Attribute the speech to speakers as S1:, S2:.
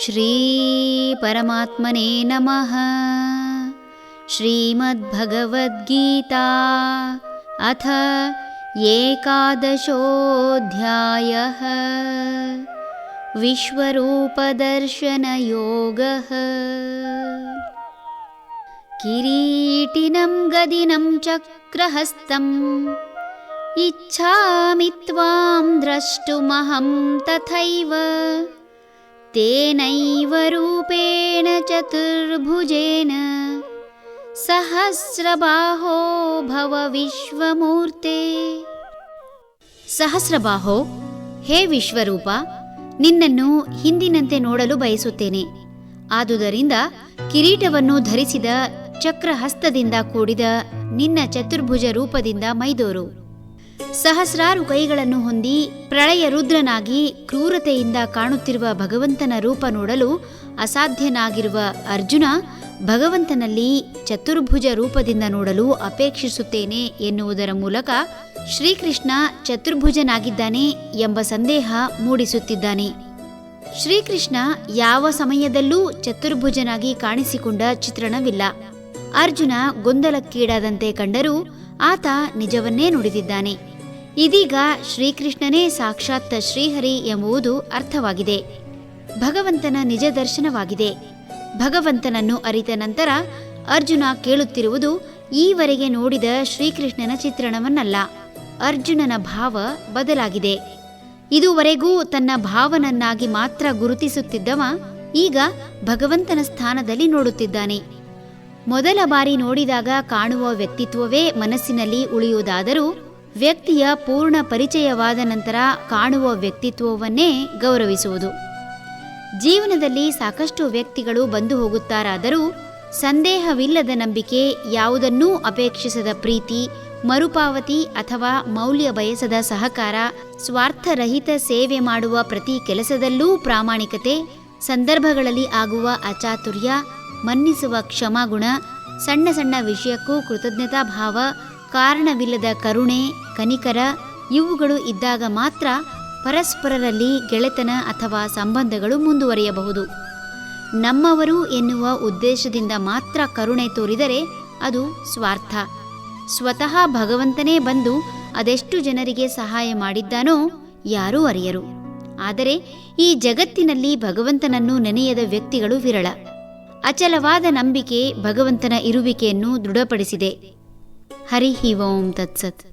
S1: ಶ್ರೀ ಪರಮಾತ್ಮನೇ ನಮಃ. ಶ್ರೀಮದ್ಭಗವದ್ಗೀತಾ ಅಥ ಏಕಾದಶೋऽಧ್ಯಾಯಃ. ವಿಶ್ವರೂಪದರ್ಶನಯೋಗಃ. ಕಿರೀಟಿನಂ ಗದಿನಂ ಚಕ್ರಹಸ್ತಂ ಇಚ್ಛಾಮಿ ತ್ವಾಂ ದ್ರಷ್ಟುಮಹಂ ತಥೈವ ತೇನೈವ ರೂಪೇಣ ಚತುರ್ಭುಜೇನ ಸಹಸ್ರಬಾಹೋ ಭವ ವಿಶ್ವಮೂರ್ತೆ. ಸಹಸ್ರಬಾಹೋ, ಹೇ ವಿಶ್ವರೂಪ, ನಿನ್ನನ್ನು ಹಿಂದಿನಂತೆ ನೋಡಲು ಬಯಸುತ್ತೇನೆ. ಆದುದರಿಂದ ಕಿರೀಟವನ್ನು ಧರಿಸಿದ ಚಕ್ರಹಸ್ತದಿಂದ ಕೂಡಿದ ನಿನ್ನ ಚತುರ್ಭುಜ ರೂಪದಿಂದ ಮೈದೋರು. ಸಹಸ್ರಾರು ಕೈಗಳನ್ನು ಹೊಂದಿ ಪ್ರಳಯ ರುದ್ರನಾಗಿ ಕ್ರೂರತೆಯಿಂದ ಕಾಣುತ್ತಿರುವ ಭಗವಂತನ ರೂಪ ನೋಡಲು ಅಸಾಧ್ಯನಾಗಿರುವ ಅರ್ಜುನ ಭಗವಂತನಲ್ಲಿ ಚತುರ್ಭುಜ ರೂಪದಿಂದ ನೋಡಲು ಅಪೇಕ್ಷಿಸುತ್ತೇನೆ ಎನ್ನುವುದರ ಮೂಲಕ ಶ್ರೀಕೃಷ್ಣ ಚತುರ್ಭುಜನಾಗಿದ್ದಾನೆ ಎಂಬ ಸಂದೇಹ ಮೂಡಿಸುತ್ತಿದ್ದಾನೆ. ಶ್ರೀಕೃಷ್ಣ ಯಾವ ಸಮಯದಲ್ಲೂ ಚತುರ್ಭುಜನಾಗಿ ಕಾಣಿಸಿಕೊಂಡ ಚಿತ್ರಣವಿಲ್ಲ. ಅರ್ಜುನ ಗೊಂದಲಕ್ಕೀಡಾದಂತೆ ಕಂಡರೂ ಆತ ನಿಜವನ್ನೇ ನುಡಿದಿದ್ದಾನೆ. ಇದೀಗ ಶ್ರೀಕೃಷ್ಣನೇ ಸಾಕ್ಷಾತ್ ಶ್ರೀಹರಿ ಎಂಬುದು ಅರ್ಥವಾಗಿದೆ. ಭಗವಂತನ ನಿಜ ದರ್ಶನವಾಗಿದೆ. ಭಗವಂತನನ್ನು ಅರಿತ ನಂತರ ಅರ್ಜುನ ಕೇಳುತ್ತಿರುವುದು ಈವರೆಗೆ ನೋಡಿದ ಶ್ರೀಕೃಷ್ಣನ ಚಿತ್ರಣವನ್ನಲ್ಲ. ಅರ್ಜುನನ ಭಾವ ಬದಲಾಗಿದೆ. ಇದುವರೆಗೂ ತನ್ನ ಭಾವನನ್ನಾಗಿ ಮಾತ್ರ ಗುರುತಿಸುತ್ತಿದ್ದವ ಈಗ ಭಗವಂತನ ಸ್ಥಾನದಲ್ಲಿ ನೋಡುತ್ತಿದ್ದಾನೆ. ಮೊದಲ ಬಾರಿ ನೋಡಿದಾಗ ಕಾಣುವ ವ್ಯಕ್ತಿತ್ವವೇ ಮನಸ್ಸಿನಲ್ಲಿ ಉಳಿಯುವುದಾದರೂ ವ್ಯಕ್ತಿಯ ಪೂರ್ಣ ಪರಿಚಯವಾದ ನಂತರ ಕಾಣುವ ವ್ಯಕ್ತಿತ್ವವನ್ನೇ ಗೌರವಿಸುವುದು. ಜೀವನದಲ್ಲಿ ಸಾಕಷ್ಟು ವ್ಯಕ್ತಿಗಳು ಬಂದು ಹೋಗುತ್ತಾರಾದರೂ ಸಂದೇಹವಿಲ್ಲದ ನಂಬಿಕೆ, ಯಾವುದನ್ನೂ ಅಪೇಕ್ಷಿಸದ ಪ್ರೀತಿ, ಮರುಪಾವತಿ ಅಥವಾ ಮೌಲ್ಯ ಬಯಸದ ಸಹಕಾರ, ಸ್ವಾರ್ಥರಹಿತ ಸೇವೆ ಮಾಡುವ ಪ್ರತಿ ಕೆಲಸದಲ್ಲೂ ಪ್ರಾಮಾಣಿಕತೆ, ಸಂದರ್ಭಗಳಲ್ಲಿ ಆಗುವ ಅಚಾತುರ್ಯ, ಮನ್ನಿಸುವ ಕ್ಷಮಾಗುಣ, ಸಣ್ಣ ಸಣ್ಣ ವಿಷಯಕ್ಕೂ ಕೃತಜ್ಞತಾ ಭಾವ, ಕಾರಣವಿಲ್ಲದ ಕರುಣೆ, ಕನಿಕರ ಇವುಗಳು ಇದ್ದಾಗ ಮಾತ್ರ ಪರಸ್ಪರರಲ್ಲಿ ಗೆಳೆತನ ಅಥವಾ ಸಂಬಂಧಗಳು ಮುಂದುವರಿಯಬಹುದು. ನಮ್ಮವರು ಎನ್ನುವ ಉದ್ದೇಶದಿಂದ ಮಾತ್ರ ಕರುಣೆ ತೋರಿದರೆ ಅದು ಸ್ವಾರ್ಥ. ಸ್ವತಃ ಭಗವಂತನೇ ಬಂದು ಅದೆಷ್ಟು ಜನರಿಗೆ ಸಹಾಯ ಮಾಡಿದ್ದಾನೋ ಯಾರೂ ಅರಿಯರು. ಆದರೆ ಈ ಜಗತ್ತಿನಲ್ಲಿ ಭಗವಂತನನ್ನು ನೆನೆಯದ ವ್ಯಕ್ತಿಗಳು ವಿರಳ. ಅಚಲವಾದ ನಂಬಿಕೆ ಭಗವಂತನ ಇರುವಿಕೆಯನ್ನು ದೃಢಪಡಿಸಿದೆ. ಹರಿ ಓಂ ತತ್ಸತ್.